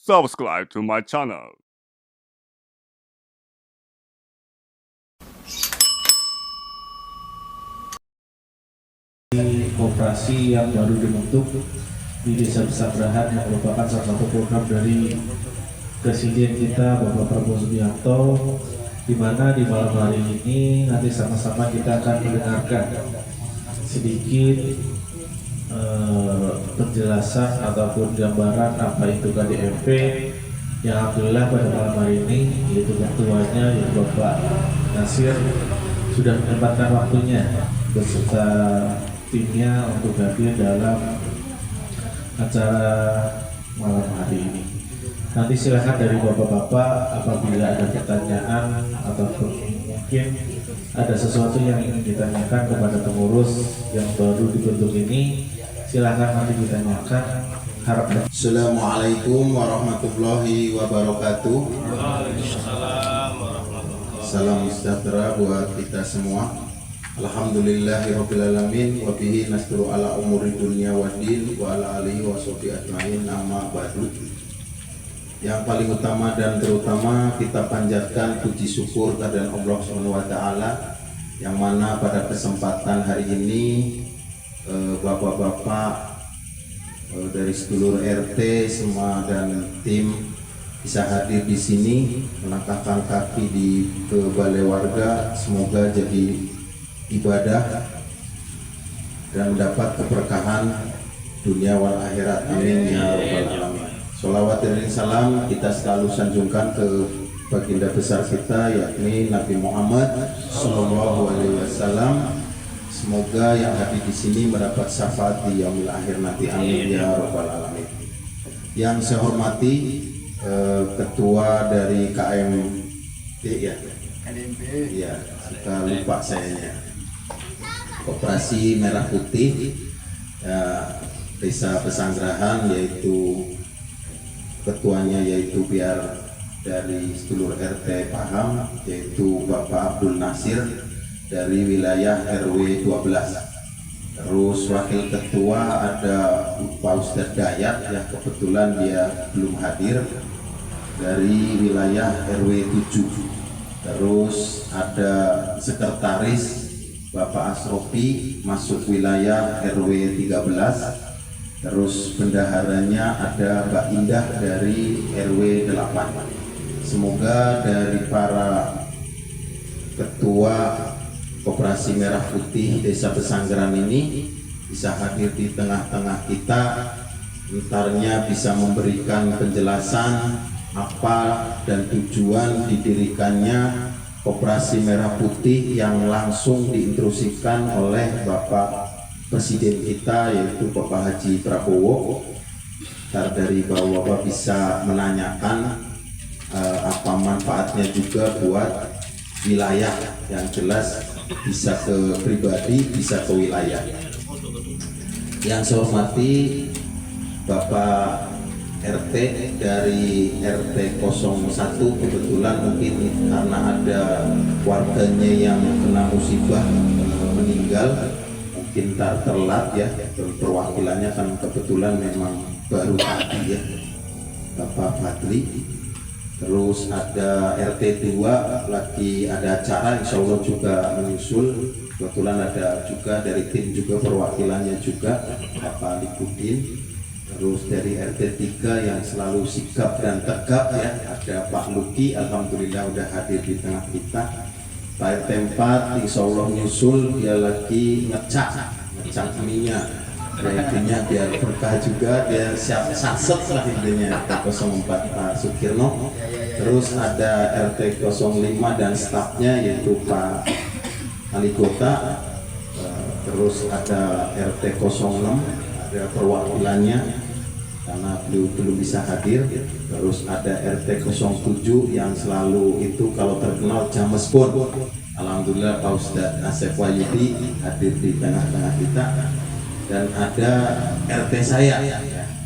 subscribe to my channel. Koperasi yang baru dibentuk di Desa Pesanggerahan yang merupakan salah satu program dari Presiden kita Bapak Prabowo Subianto, di mana di malam hari ini nanti sama-sama kita akan mendengarkan sedikit penjelasan ataupun gambaran apa itu KDMP yang alhamdulillah pada malam hari ini yaitu ketuanya yaitu Bapak Nasir sudah menyempatkan waktunya beserta timnya untuk hadir dalam acara malam hari ini. Nanti silakan dari bapak-bapak apabila ada pertanyaan ataupun mungkin ada sesuatu yang ingin ditanyakan kepada pengurus yang baru dibentuk ini, silakan nanti ditanyakan. Harapnya. Assalamualaikum warahmatullahi wabarakatuh. Salam sejahtera buat kita semua. Alhamdulillahirrabbilalamin. Wabihi nasturu ala umuri dunia wa din wa ala alihi wa sahbihi ajma'in, amma ba'du. Yang paling utama dan terutama kita panjatkan puji syukur kehadirat Allah SWT, yang mana pada kesempatan hari ini bapak-bapak dari sedulur RT semua dan tim bisa hadir di sini melangkahkan kaki ke balai warga. Semoga jadi ibadah dan mendapat keberkahan dunia wal akhirat, amin ya rabbal alamin. Sholawat dan salam kita selalu sanjungkan ke baginda besar kita, yakni Nabi Muhammad Sallallahu Alaihi Wasallam. Semoga yang hadir di sini mendapat syafaat di yaumil akhir nanti, amin ya rabbal alamin. Yang saya hormati ketua dari KMP ya, suka lupa sayanya, Koperasi Merah Putih Desa Pesanggerahan, yaitu ketuanya yaitu biar dari sedulur RT paham, yaitu Bapak Abdul Nasir dari wilayah RW 12. Terus wakil ketua ada Pak Ustadz Dayat, ya kebetulan dia belum hadir, dari wilayah RW 7. Terus ada sekretaris Bapak Asrofi masuk wilayah RW 13. Terus bendaharanya ada Mbak Indah dari RW 8. Semoga dari para ketua Koperasi Merah Putih Desa Pesanggerahan ini bisa hadir di tengah-tengah kita, entarnya bisa memberikan penjelasan apa dan tujuan didirikannya Koperasi Merah Putih yang langsung diinstruksikan oleh Bapak Presiden kita, yaitu Bapak Haji Prabowo. Dari Bapak bisa menanyakan apa manfaatnya juga buat wilayah, yang jelas bisa ke pribadi, bisa ke wilayah. Yang saya hormati Bapak RT dari RT 01, kebetulan mungkin karena ada warganya yang kena musibah meninggal, mungkin terlat ya, perwakilannya kan kebetulan memang baru tadi ya, Bapak Fadli. Terus ada RT 2 lagi ada acara, insya Allah juga menyusul. Kebetulan ada juga dari tim juga perwakilannya juga Bapak Likudin. Terus dari RT 3 yang selalu sikap dan tegap ya, ada Pak Luki, alhamdulillah udah hadir di tengah kita. Pak RT 4 insya Allah nyusul, dia lagi ngecak minyak, intinya biar berkah juga, dia siap saset lah intinya. RT 04 Pak Sukirno. Terus ada RT 05 dan stafnya yaitu Pak Wali Kota. Terus ada RT 06 ada perwakilannya karena belum bisa hadir. Terus ada RT 07 yang selalu itu kalau terkenal James Bond. Alhamdulillah Pak Ustadz Asep Wahyudi hadir di tengah-tengah kita. Dan ada RT saya ya,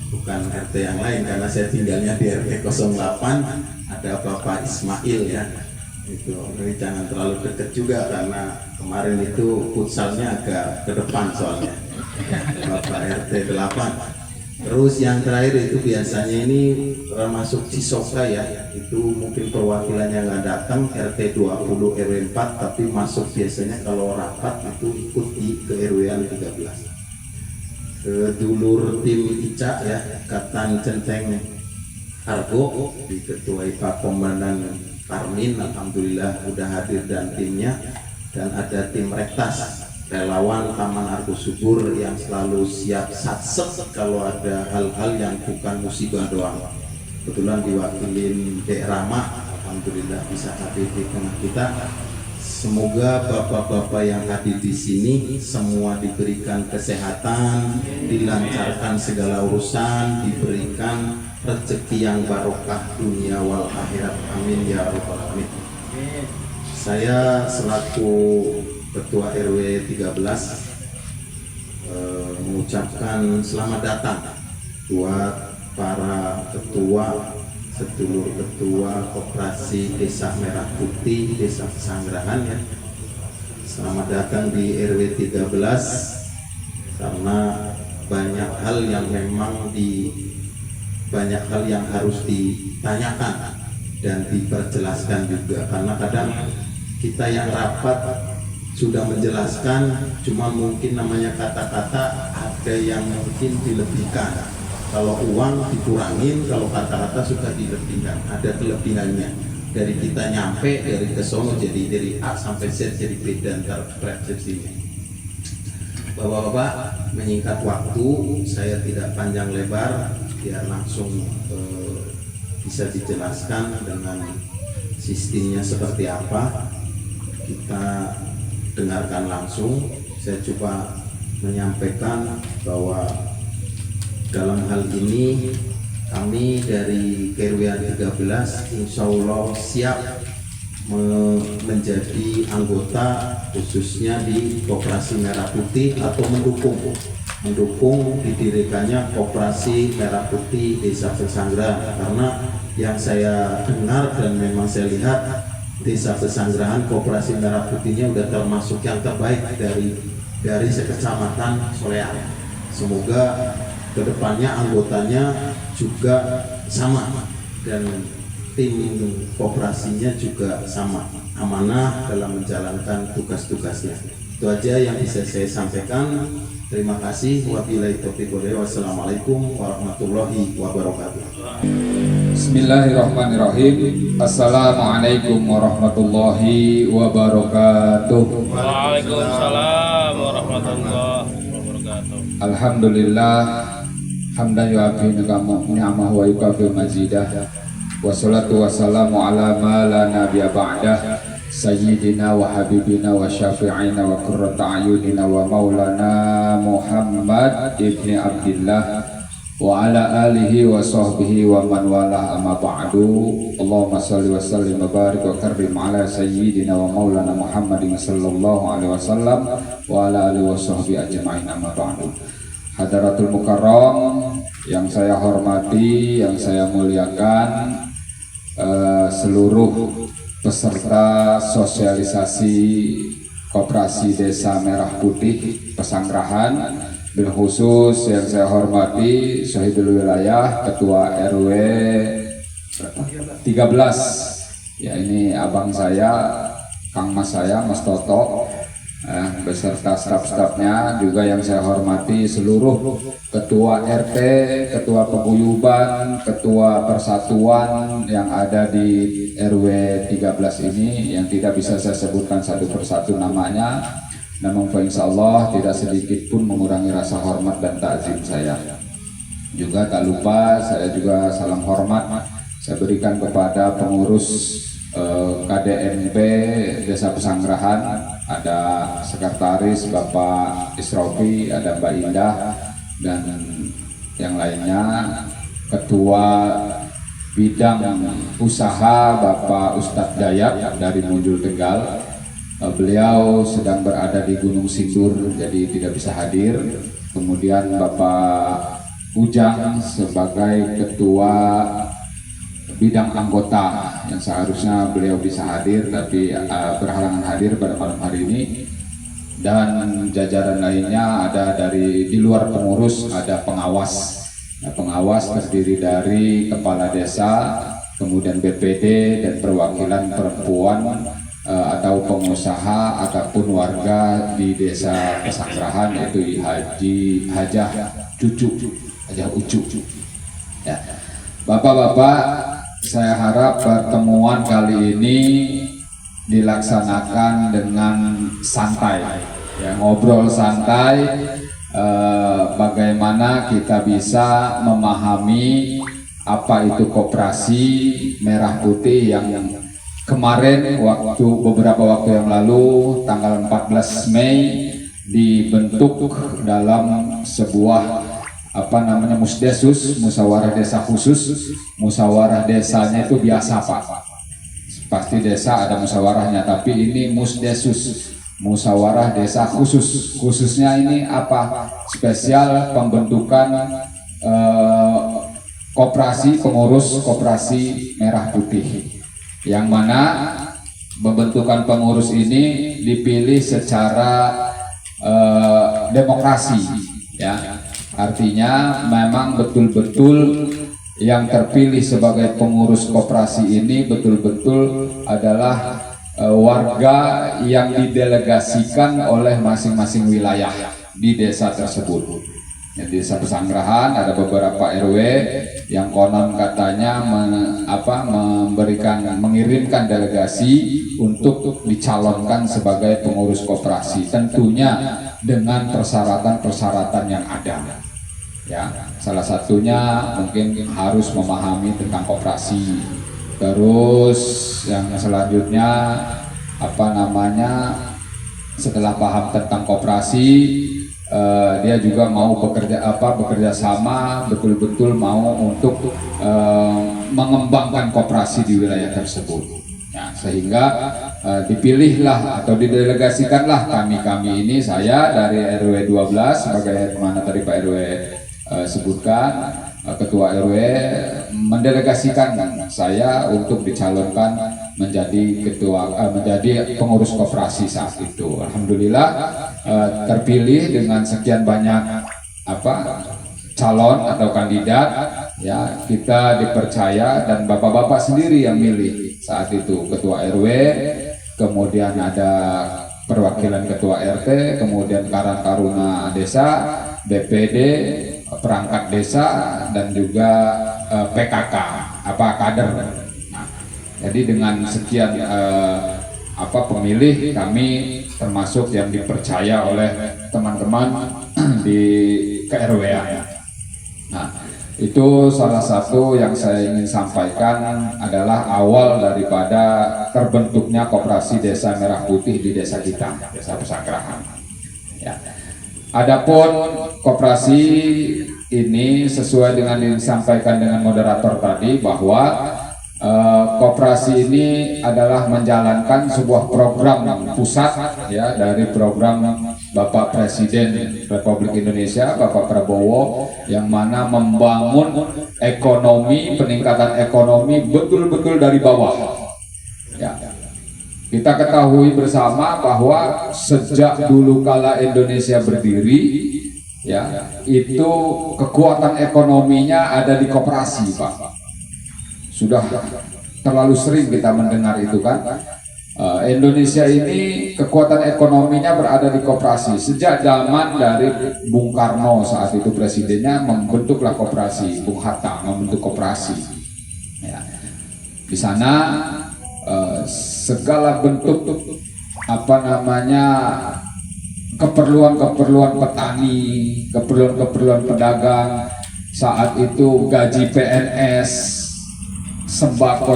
bukan RT yang lain karena saya tinggalnya di RT 08. Ada Bapak Ismail ya, itu jadi jangan terlalu dekat juga karena kemarin itu futsalnya agak ke depan soalnya. Bapak RT 8 Terus yang terakhir itu biasanya ini masuk Cisoka ya, itu mungkin perwakilannya nggak datang RT 20 RW 4, tapi masuk biasanya kalau rapat itu ikut di ke RW-an 13. Kedulur tim ICA ya, Ikatan Centeng Argo, diketuai Pak Komandan Parmin, alhamdulillah udah hadir dan timnya, dan ada tim Rektas relawan Taman Argo Subur yang selalu siap satsek kalau ada hal-hal yang bukan musibah doang. Kebetulan diwakilin Dek Rama, alhamdulillah bisa hadir di tengah kita. Semoga bapak-bapak yang hadir di sini semua diberikan kesehatan, dilancarkan segala urusan, diberikan rezeki yang barokah dunia wal akhirat. Amin ya rabbal alamin. Saya selaku Ketua RW 13 mengucapkan selamat datang buat para ketua, sedulur ketua Koperasi Desa Merah Putih, Desa Pesanggerahan ya. Selamat datang di RW 13 karena banyak hal yang harus ditanyakan dan diperjelaskan juga, karena kadang kita yang rapat sudah menjelaskan, cuma mungkin namanya kata-kata ada yang mungkin dilebihkan. Kalau uang dikurangin, kalau kata-kata suka dilebihkan, ada kelebihannya. Dari kita nyampe, dari kesono jadi dari A sampai Z jadi beda antara persepsinya. Bapak-bapak, menyingkat waktu, saya tidak panjang lebar, biar langsung bisa dijelaskan dengan sistemnya seperti apa. Kita dengarkan langsung. Saya coba menyampaikan bahwa dalam hal ini kami dari KRW 13 insya Allah siap menjadi anggota khususnya di Koperasi Merah Putih atau mendukung didirikannya Koperasi Merah Putih Desa Pesanggerahan, karena yang saya dengar dan memang saya lihat Desa Pesanggerahan Koperasi Merah Putihnya udah termasuk yang terbaik dari sekecamatan Solean. Semoga kedepannya anggotanya juga sama dan tim koperasinya juga sama, amanah dalam menjalankan tugas-tugasnya. Itu aja yang bisa saya sampaikan. Terima kasih. Wabillahi taufiq wal hidayah. Wassalamualaikum warahmatullahi wabarakatuh. Bismillahirrahmanirrahim. Assalamualaikum warahmatullahi wabarakatuh. Waalaikumsalam warahmatullahi wabarakatuh. Alhamdulillah hamdan yu'afi ni'amah wa yukafi mazidah. Wassalatu wassalamu ala ma la nabiyya ba'dah. Sayyidina wa habibina wa syafi'ina wa qurrata ayunina wa maulana Muhammad ibni Abdillah wa ala alihi wa sahbihi wa man walah, amma ba'du. Allahumma salli wa sallim wa barik wa karrim ala sayyidina wa maulana Muhammadin sallallahu alaihi wasallam wa ala alihi wa sahbihi ajma'in, amma ba'du. Hadaratul Mukarram yang saya hormati, yang saya muliakan, seluruh peserta sosialisasi Koperasi Desa Merah Putih Pesanggerahan, bil khusus yang saya hormati Syahidul Wilayah Ketua RW 13 ya, ini abang saya, Kang Mas saya, Mas Toto, beserta staf-stafnya, juga yang saya hormati seluruh ketua RT, ketua paguyuban, ketua persatuan yang ada di RW 13 ini, yang tidak bisa saya sebutkan satu persatu namanya, namun insya Allah tidak sedikit pun mengurangi rasa hormat dan takzim saya. Juga tak lupa saya juga salam hormat saya berikan kepada pengurus KDMP Desa Pesanggerahan, ada sekretaris Bapak Isrofi, ada Mbak Indah, dan yang lainnya, ketua bidang usaha Bapak Ustadz Dayat dari Munjul Tegal. Beliau sedang berada di Gunung Sindur jadi tidak bisa hadir. Kemudian Bapak Ujang sebagai ketua bidang anggota yang seharusnya beliau bisa hadir tapi berhalangan hadir pada malam hari ini, dan jajaran lainnya ada dari di luar pengurus, ada pengawas Nah, pengawas terdiri dari kepala desa, kemudian BPD dan perwakilan perempuan atau pengusaha ataupun warga di desa Pesanggerahan, yaitu Hajah Ucu. Ya. Bapak-bapak, saya harap pertemuan kali ini dilaksanakan dengan santai, ya, ngobrol santai, bagaimana kita bisa memahami apa itu koperasi merah putih yang kemarin beberapa waktu yang lalu tanggal 14 Mei dibentuk dalam sebuah Musdesus, musyawarah desa khusus. Musyawarah desanya itu biasa, Pak. Pasti desa ada musyawarahnya, tapi ini Musdesus, musyawarah desa khusus. Khususnya ini apa? Spesial pembentukan pengurus koperasi merah putih, yang mana pembentukan pengurus ini dipilih secara demokrasi, ya. Artinya memang betul-betul yang terpilih sebagai pengurus koperasi ini betul-betul adalah warga yang didelegasikan oleh masing-masing wilayah di desa tersebut. Di desa Pesanggerahan ada beberapa RW yang konon katanya mengirimkan delegasi untuk dicalonkan sebagai pengurus koperasi, tentunya dengan persyaratan-persyaratan yang ada. Ya, salah satunya mungkin harus memahami tentang koperasi. Terus yang selanjutnya setelah paham tentang koperasi, dia juga mau bekerja sama, betul-betul mau untuk mengembangkan koperasi di wilayah tersebut. Ya, sehingga dipilihlah atau didelegasikanlah kami ini, saya dari RW 12 sebagai mana tadi Pak RW sebutkan, ketua RW mendelegasikan saya untuk dicalonkan menjadi pengurus koperasi saat itu. Alhamdulillah terpilih dengan sekian banyak calon atau kandidat, ya, kita dipercaya dan bapak-bapak sendiri yang milih saat itu ketua RW, kemudian ada perwakilan ketua RT, kemudian Karang Taruna Desa, BPD, perangkat desa, dan juga PKK kader. Nah, jadi dengan sekian pemilih, kami termasuk yang dipercaya oleh teman-teman di KRW-an. Nah, itu salah satu yang saya ingin sampaikan adalah awal daripada terbentuknya koperasi Desa Merah Putih di desa kita, Desa Pesanggerahan. Ya. Adapun koperasi ini sesuai dengan yang disampaikan dengan moderator tadi, bahwa koperasi ini adalah menjalankan sebuah program pusat, ya, dari program Bapak Presiden Republik Indonesia Bapak Prabowo, yang mana membangun peningkatan ekonomi betul-betul dari bawah. Ya. Kita ketahui bersama bahwa sejak dulu kala Indonesia berdiri, ya, itu kekuatan ekonominya ada di koperasi, Pak. Sudah terlalu sering kita mendengar itu kan. Indonesia ini kekuatan ekonominya berada di koperasi. Sejak zaman dari Bung Karno saat itu presidennya membentuklah koperasi, Bung Hatta membentuk koperasi. Ya. Di sana segala bentuk keperluan petani, keperluan pedagang, saat itu gaji PNS, sembako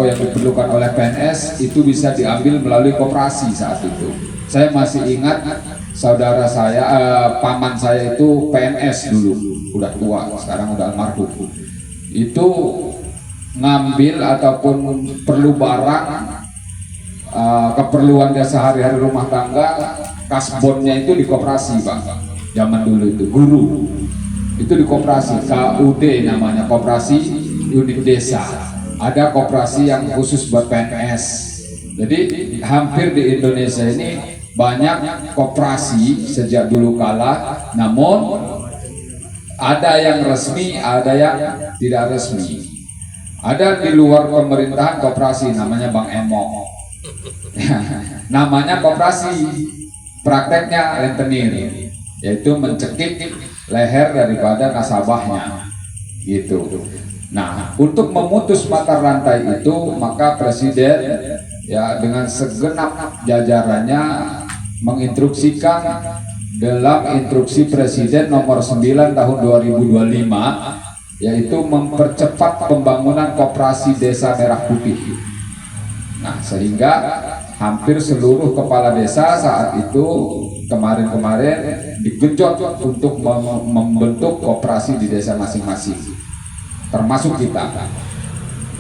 yang diperlukan oleh PNS itu bisa diambil melalui koperasi saat itu. Saya masih ingat saudara saya, paman saya itu PNS dulu, udah tua, sekarang udah almarhum. Itu ngambil ataupun perlu barang, keperluan dia sehari-hari rumah tangga, kasbonnya itu di koperasi, Pak. Zaman dulu itu guru itu di koperasi, KUD namanya, koperasi unit desa. Ada koperasi yang khusus buat PNS. Jadi hampir di Indonesia ini banyak koperasi sejak dulu kala, namun Ada yang resmi, ada yang tidak resmi. Ada di luar pemerintahan koperasi namanya Bang Emo. Namanya koperasi, prakteknya rentenir, yaitu mencekik leher daripada nasabahnya, gitu. Nah, untuk memutus mata rantai itu, maka Presiden ya dengan segenap jajarannya menginstruksikan dalam instruksi Presiden nomor 9 tahun 2025, yaitu mempercepat pembangunan koperasi Desa Merah Putih. Nah, sehingga hampir seluruh kepala desa saat itu kemarin-kemarin digenjot untuk membentuk koperasi di desa masing-masing, termasuk kita.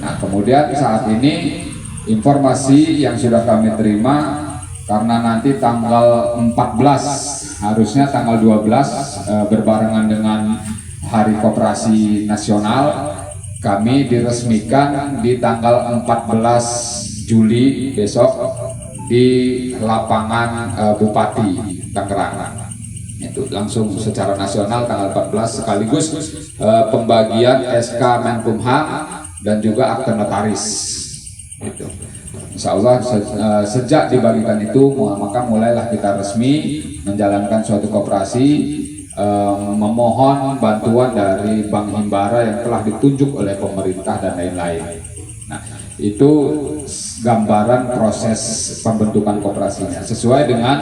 Nah, kemudian saat ini informasi yang sudah kami terima, karena nanti tanggal 14, harusnya tanggal 12 berbarengan dengan Hari Koperasi Nasional, kami diresmikan di tanggal 14 Juli besok di lapangan Bupati Tangerang. Itu langsung secara nasional tanggal 14, sekaligus pembagian SK Menkumham dan juga akte notaris. Gitu. Insya Allah sejak dibagikan itu, maka mulailah kita resmi menjalankan suatu koperasi, memohon bantuan dari Bank Himbara yang telah ditunjuk oleh pemerintah dan lain-lain. Nah, itu gambaran proses pembentukan koperasinya sesuai dengan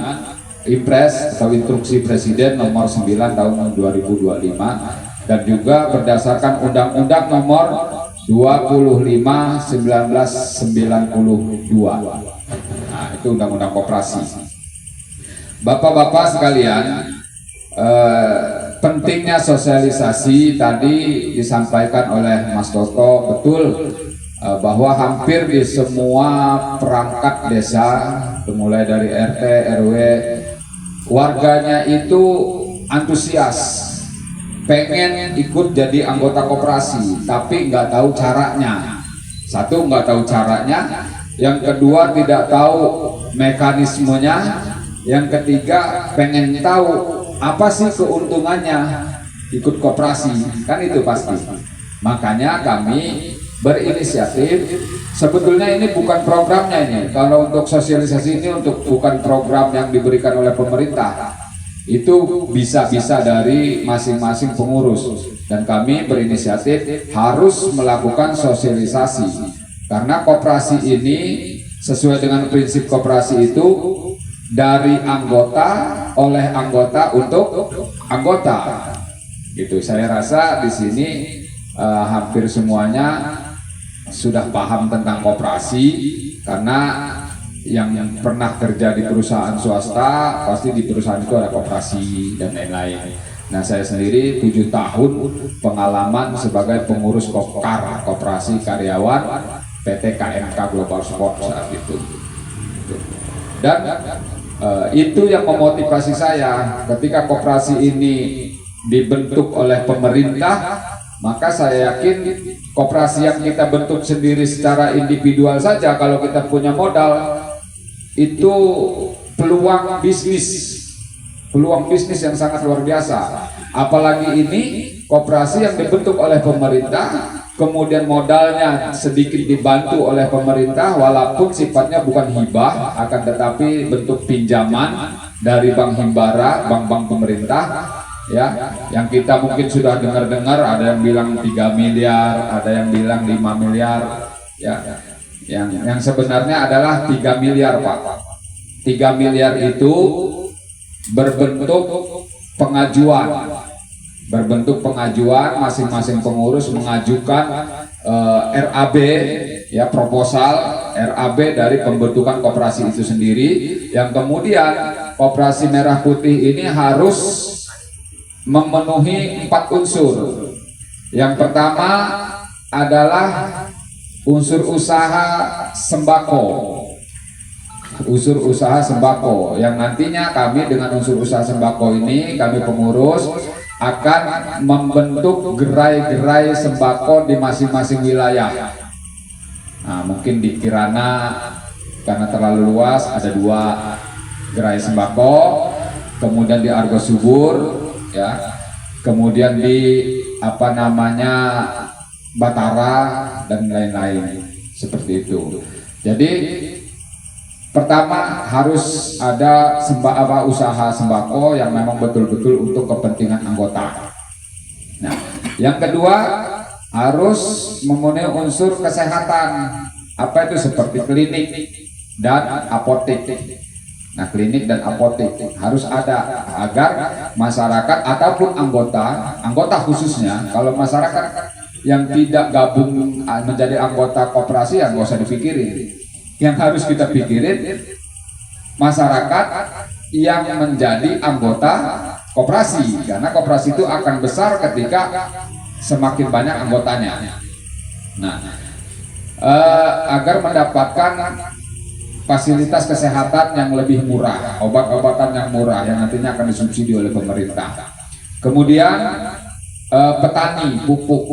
Impres atau Instruksi Presiden nomor 9 tahun 2025 dan juga berdasarkan Undang-Undang nomor 25/1992. Nah, itu Undang-Undang Koperasi. Bapak-bapak sekalian, pentingnya sosialisasi tadi disampaikan oleh Mas Toto, betul bahwa hampir di semua perangkat desa, mulai dari RT, RW, warganya itu antusias, pengen ikut jadi anggota koperasi, tapi nggak tahu caranya. Satu, nggak tahu caranya. Yang kedua, tidak tahu mekanismenya. Yang ketiga, pengen tahu apa sih keuntungannya ikut koperasi, kan itu pasti. Makanya kami berinisiatif, sebetulnya ini bukan programnya ini. Kalau untuk sosialisasi ini bukan program yang diberikan oleh pemerintah. Itu bisa-bisa dari masing-masing pengurus, dan kami berinisiatif harus melakukan sosialisasi karena koperasi ini sesuai dengan prinsip koperasi itu dari anggota, oleh anggota, untuk anggota. Gitu. Saya rasa di sini hampir semuanya sudah paham tentang koperasi, karena yang pernah kerja di perusahaan swasta pasti di perusahaan itu ada koperasi dan lain-lain. Nah, saya sendiri 7 tahun pengalaman sebagai pengurus Kopkar, Koperasi Karyawan PT KMK Global Sport saat itu. Dan itu yang memotivasi saya ketika koperasi ini dibentuk oleh pemerintah. Maka saya yakin koperasi yang kita bentuk sendiri secara individual saja, kalau kita punya modal, itu peluang bisnis yang sangat luar biasa. Apalagi ini koperasi yang dibentuk oleh pemerintah, kemudian modalnya sedikit dibantu oleh pemerintah, walaupun sifatnya bukan hibah, akan tetapi bentuk pinjaman dari Bank Himbara, bank-bank pemerintah. Ya, yang kita mungkin sudah dengar-dengar, ada yang bilang 3 miliar, ada yang bilang 5 miliar, ya, yang sebenarnya adalah 3 miliar, Pak. 3 miliar itu berbentuk pengajuan, masing-masing pengurus mengajukan RAB, ya, proposal RAB dari pembentukan koperasi itu sendiri, yang kemudian Koperasi Merah Putih ini harus memenuhi 4 unsur. Yang pertama adalah unsur usaha sembako. Unsur usaha sembako yang nantinya kami dengan unsur usaha sembako ini, kami pengurus akan membentuk gerai-gerai sembako di masing-masing wilayah. Nah, mungkin di Kirana karena terlalu luas ada 2 gerai sembako, kemudian di Argosubur, ya, kemudian di Batara dan lain-lain seperti itu. Jadi pertama harus ada usaha sembako yang memang betul-betul untuk kepentingan anggota. Nah, yang kedua harus memenuhi unsur kesehatan. Apa itu? Seperti klinik dan apotek. Nah, klinik dan apotek harus ada agar masyarakat ataupun anggota khususnya, kalau masyarakat yang tidak gabung menjadi anggota koperasi ya nggak usah dipikirin. Yang harus kita pikirin masyarakat yang menjadi anggota koperasi, karena koperasi itu akan besar ketika semakin banyak anggotanya. Nah, agar mendapatkan fasilitas kesehatan yang lebih murah, obat-obatan yang murah yang nantinya akan disubsidi oleh pemerintah. Kemudian petani pupuk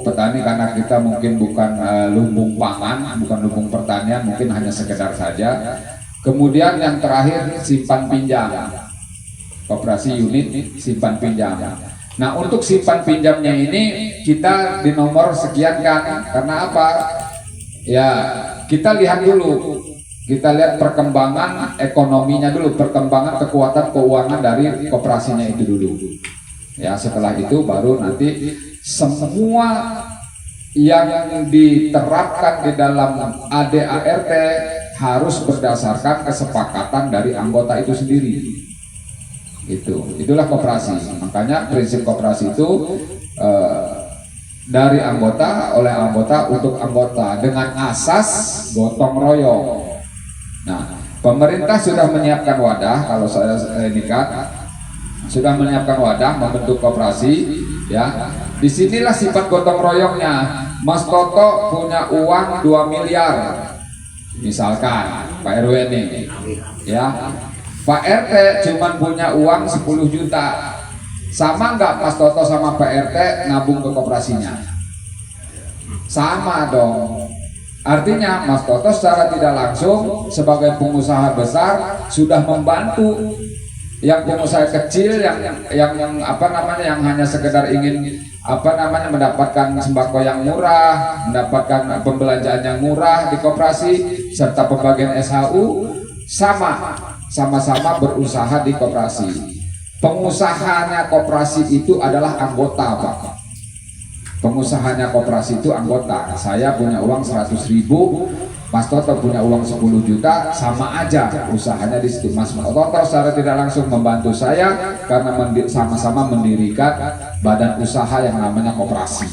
petani, karena kita mungkin bukan lumbung pangan, bukan lumbung pertanian, mungkin hanya sekedar saja. Kemudian yang terakhir simpan pinjam, koperasi unit simpan pinjam. Nah, untuk simpan pinjamnya ini kita di nomor sekian kan, karena apa? Ya, kita lihat dulu, kita lihat perkembangan ekonominya dulu, perkembangan kekuatan keuangan dari koperasinya itu dulu. Ya, setelah itu baru nanti semua yang diterapkan di dalam ADART harus berdasarkan kesepakatan dari anggota itu sendiri. Itulah koperasi. Makanya prinsip koperasi itu dari anggota, oleh anggota, untuk anggota, dengan asas gotong royong. Nah, pemerintah sudah menyiapkan wadah, kalau saya ini kan sudah menyiapkan wadah membentuk koperasi, ya. Disinilah sifat gotong royongnya. Mas Toto punya uang 2 miliar, misalkan Pak RW ini, ya. Pak RT cuma punya uang 10 juta. Sama nggak Mas Toto sama Pak RT nabung ke koperasinya? Sama dong. Artinya Mas Toto secara tidak langsung sebagai pengusaha besar sudah membantu yang pengusaha kecil yang hanya sekedar ingin mendapatkan sembako yang murah, mendapatkan pembelanjaan yang murah di koperasi serta pembagian SHU, sama-sama berusaha di koperasi. Pengusahanya koperasi itu adalah anggota, Pak. Pengusahanya koperasi itu anggota. Saya punya uang 100.000, Mas Toto punya uang 10 juta, sama aja usahanya di situ. Mas Toto secara tidak langsung membantu saya karena sama-sama mendirikan badan usaha yang namanya koperasi.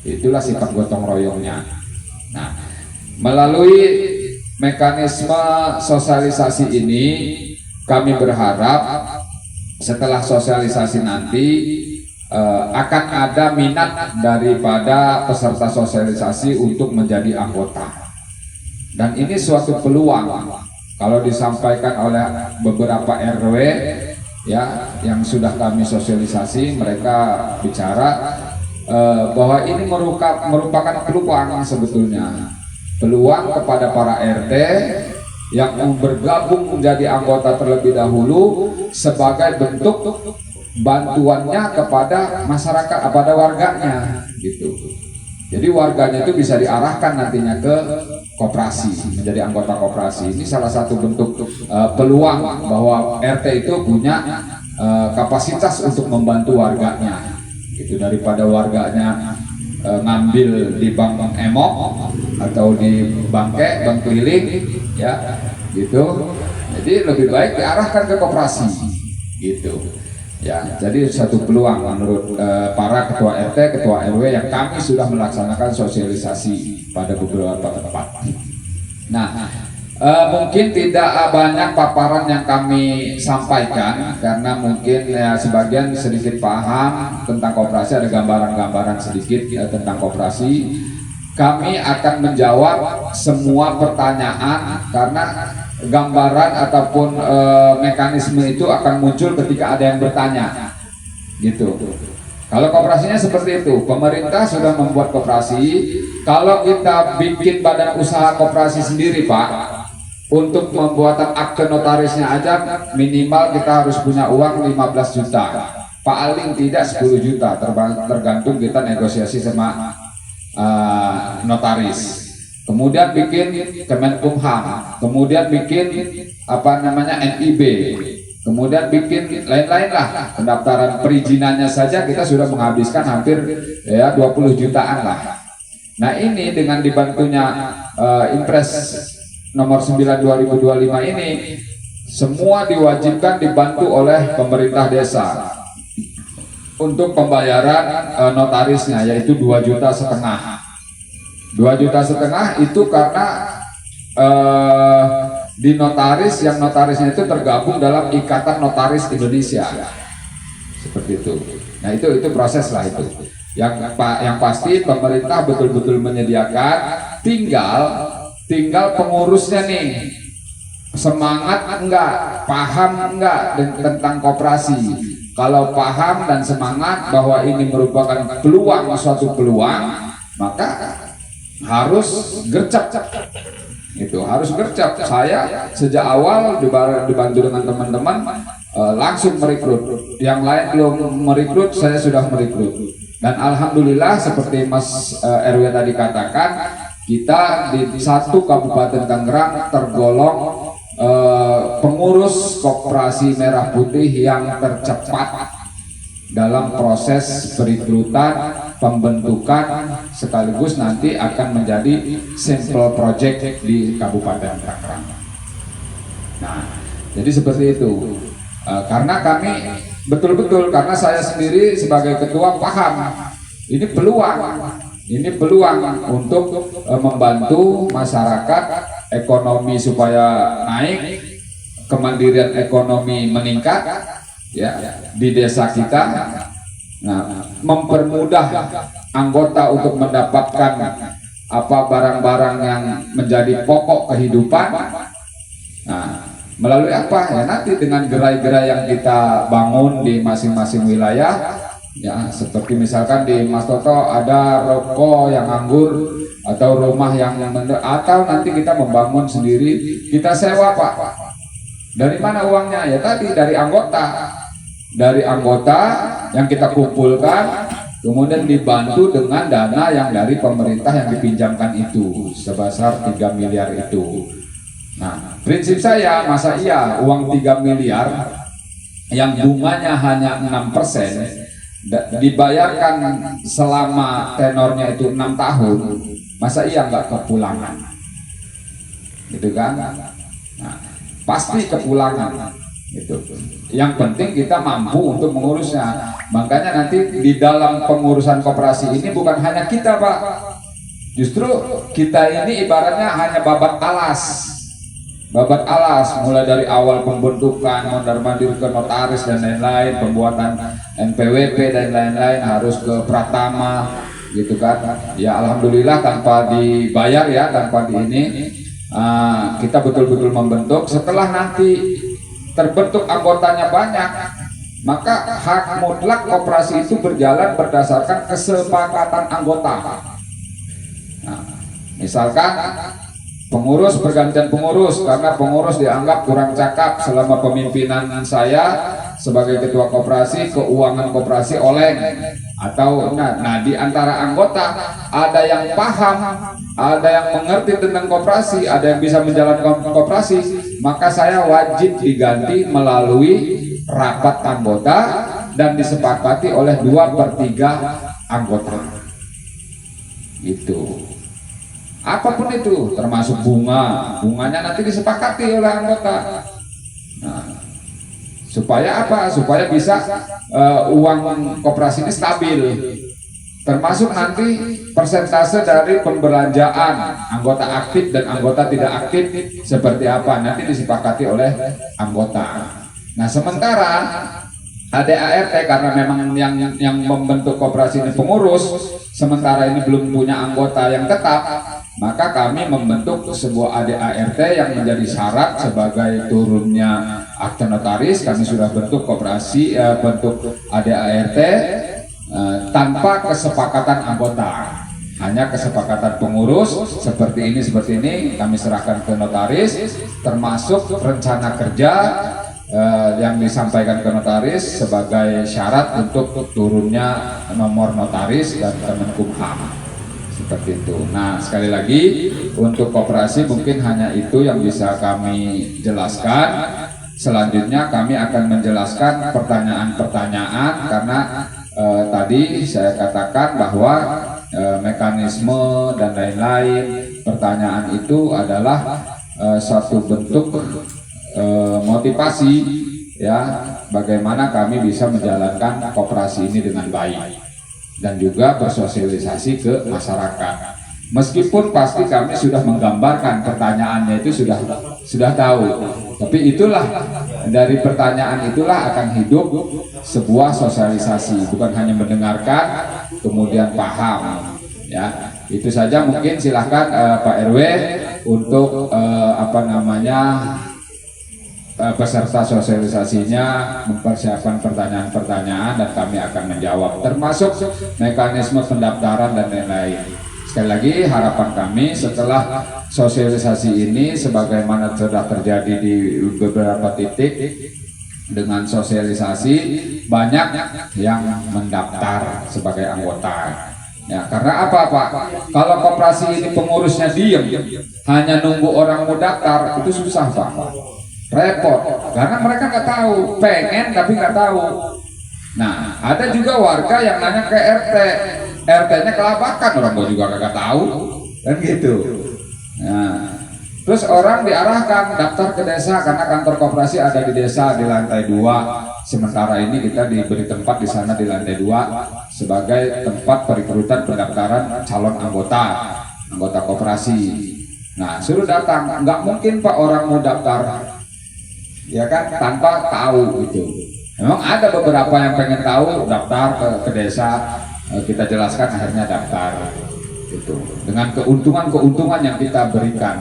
Itulah sifat gotong royongnya. Nah, melalui mekanisme sosialisasi ini kami berharap setelah sosialisasi nanti akan ada minat daripada peserta sosialisasi untuk menjadi anggota. Dan ini suatu peluang kalau disampaikan oleh beberapa RW ya yang sudah kami sosialisasi, mereka bicara bahwa ini merupakan peluang sebetulnya. Peluang kepada para RT yang bergabung menjadi anggota terlebih dahulu sebagai bentuk bantuannya kepada masyarakat, kepada warganya gitu. Jadi warganya itu bisa diarahkan nantinya ke koperasi, menjadi anggota koperasi. Ini salah satu bentuk peluang bahwa RT itu punya kapasitas untuk membantu warganya. Itu daripada warganya ngambil di bank emok atau di bank keliling ya gitu. Jadi lebih baik diarahkan ke koperasi gitu. Ya, jadi satu peluang menurut para ketua RT, ketua RW yang kami sudah melaksanakan sosialisasi pada beberapa tempat. Nah, mungkin tidak banyak paparan yang kami sampaikan karena mungkin ya sebagian sedikit paham tentang koperasi, ada gambaran-gambaran sedikit tentang koperasi. Kami akan menjawab semua pertanyaan karena gambaran ataupun mekanisme itu akan muncul ketika ada yang bertanya gitu. Kalau koperasinya seperti itu, pemerintah sudah membuat koperasi. Kalau kita bikin badan usaha koperasi sendiri, Pak, Untuk pembuatan akte notarisnya aja minimal kita harus punya uang 15 juta, paling tidak 10 juta, tergantung kita negosiasi sama notaris. Kemudian bikin Kemenkumham, kemudian bikin NIB, kemudian bikin lain-lain lah. Pendaftaran perizinannya saja kita sudah menghabiskan hampir 20 jutaan lah. Nah ini dengan dibantunya Impres nomor 9 2025 ini, semua diwajibkan dibantu oleh pemerintah desa untuk pembayaran notarisnya, yaitu 2,5 juta. 2,5 juta itu karena di notaris, yang notarisnya itu tergabung dalam Ikatan Notaris Indonesia, seperti itu. Nah itu proses lah itu. Yang pasti pemerintah betul-betul menyediakan, tinggal pengurusnya nih semangat enggak, paham enggak tentang koperasi. Kalau paham dan semangat bahwa ini merupakan peluang, suatu peluang, maka harus gercep. Itu harus gercep. Saya sejak awal dibantu dengan teman-teman langsung merekrut. Yang lain belum merekrut, saya sudah merekrut. Dan alhamdulillah seperti Mas RW tadi katakan, kita di satu Kabupaten Tangerang tergolong pengurus koperasi merah putih yang tercepat dalam proses perekrutan, pembentukan, sekaligus nanti akan menjadi sampel project di Kabupaten Tangerang. Nah, jadi seperti itu. Karena kami betul-betul, karena saya sendiri sebagai ketua paham ini peluang untuk membantu masyarakat, ekonomi supaya naik, kemandirian ekonomi meningkat ya di desa kita. Nah, mempermudah anggota untuk mendapatkan barang-barang yang menjadi pokok kehidupan. Nah, melalui apa ya, nanti dengan gerai-gerai yang kita bangun di masing-masing wilayah ya, seperti misalkan di Mas Toto ada ruko yang anggur atau rumah yang atau nanti kita membangun sendiri, kita sewa Pak. Dari mana uangnya? Ya tadi dari anggota yang kita kumpulkan, kemudian dibantu dengan dana yang dari pemerintah yang dipinjamkan itu sebesar 3 miliar itu. Nah, prinsip saya, masa iya uang 3 miliar yang bunganya hanya 6% dibayarkan selama tenornya itu 6 tahun, masa iya nggak kepulangan? Gitu kan? Nah, pasti kepulangan. Gitu. Yang penting kita mampu untuk mengurusnya. Makanya nanti di dalam pengurusan koperasi ini bukan hanya kita Pak, justru kita ini ibaratnya hanya babat alas, mulai dari awal pembentukan, mondar-mandir ke notaris dan lain-lain, pembuatan NPWP dan lain-lain harus ke Pratama, gitu kan? Ya alhamdulillah tanpa dibayar ya, tanpa ini kita betul-betul membentuk. Setelah nanti terbentuk anggotanya banyak, maka hak mutlak koperasi itu berjalan berdasarkan kesepakatan anggota. Nah, misalkan pengurus bergantian pengurus karena pengurus dianggap kurang cakap selama pemimpinan saya sebagai ketua koperasi, keuangan koperasi oleng, atau nah di antara anggota ada yang paham, ada yang mengerti tentang koperasi, ada yang bisa menjalankan koperasi, maka saya wajib diganti melalui rapat anggota dan disepakati oleh 2/3 anggota. Itu apapun itu, termasuk bunganya nanti disepakati oleh anggota. Nah, supaya apa? Supaya bisa uang koperasi ini stabil, termasuk nanti persentase dari pembelanjaan anggota aktif dan anggota tidak aktif seperti apa, nanti disepakati oleh anggota. Nah, sementara ADART karena memang yang membentuk koperasi ini pengurus, sementara ini belum punya anggota yang tetap, maka kami membentuk sebuah ADART yang menjadi syarat sebagai turunnya akte notaris. Kami sudah bentuk koperasi, bentuk ADART tanpa kesepakatan anggota. Hanya kesepakatan pengurus seperti ini kami serahkan ke notaris, termasuk rencana kerja yang disampaikan ke notaris sebagai syarat untuk turunnya nomor notaris dan Kemenkumham. Seperti itu. Nah, sekali lagi untuk koperasi mungkin hanya itu yang bisa kami jelaskan. Selanjutnya kami akan menjelaskan pertanyaan-pertanyaan karena tadi saya katakan bahwa mekanisme dan lain-lain pertanyaan itu adalah satu bentuk motivasi ya bagaimana kami bisa menjalankan koperasi ini dengan baik dan juga bersosialisasi ke masyarakat. Meskipun pasti kami sudah menggambarkan pertanyaannya itu sudah tahu, tapi itulah dari pertanyaan itulah akan hidup sebuah sosialisasi, bukan hanya mendengarkan kemudian paham. Ya, itu saja mungkin silahkan Pak RW untuk peserta sosialisasinya mempersiapkan pertanyaan-pertanyaan dan kami akan menjawab, termasuk mekanisme pendaftaran dan lain-lain. Sekali lagi harapan kami setelah sosialisasi ini sebagaimana sudah terjadi di beberapa titik dengan sosialisasi banyak yang mendaftar sebagai anggota. Ya, karena apa Pak? Kalau koperasi ini pengurusnya diem, hanya nunggu orang mau daftar, itu susah Pak. Repot, karena mereka nggak tahu, pengen tapi nggak tahu. Nah, ada juga warga yang nanya ke RT, RT-nya kelabakan, orang tua juga nggak tahu, kan gitu. Nah, terus orang diarahkan daftar ke desa karena kantor koperasi ada di desa di lantai 2. Sementara ini kita diberi tempat di sana di lantai 2 sebagai tempat perekrutan pendaftaran calon anggota koperasi. Nah, suruh datang, nggak mungkin Pak orang mau daftar, ya kan, tanpa tahu gitu. Memang ada beberapa yang pengen tahu, daftar ke desa, kita jelaskan akhirnya daftar gitu. Dengan keuntungan yang kita berikan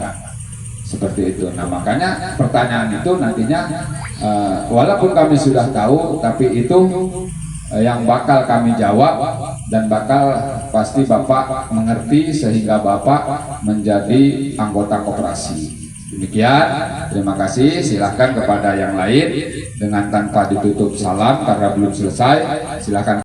seperti itu. Nah, makanya pertanyaan itu nantinya walaupun kami sudah tahu, tapi itu yang bakal kami jawab dan bakal pasti Bapak mengerti sehingga Bapak menjadi anggota koperasi. Demikian, terima kasih. Silahkan kepada yang lain dengan tanpa ditutup salam karena belum selesai. Silahkan.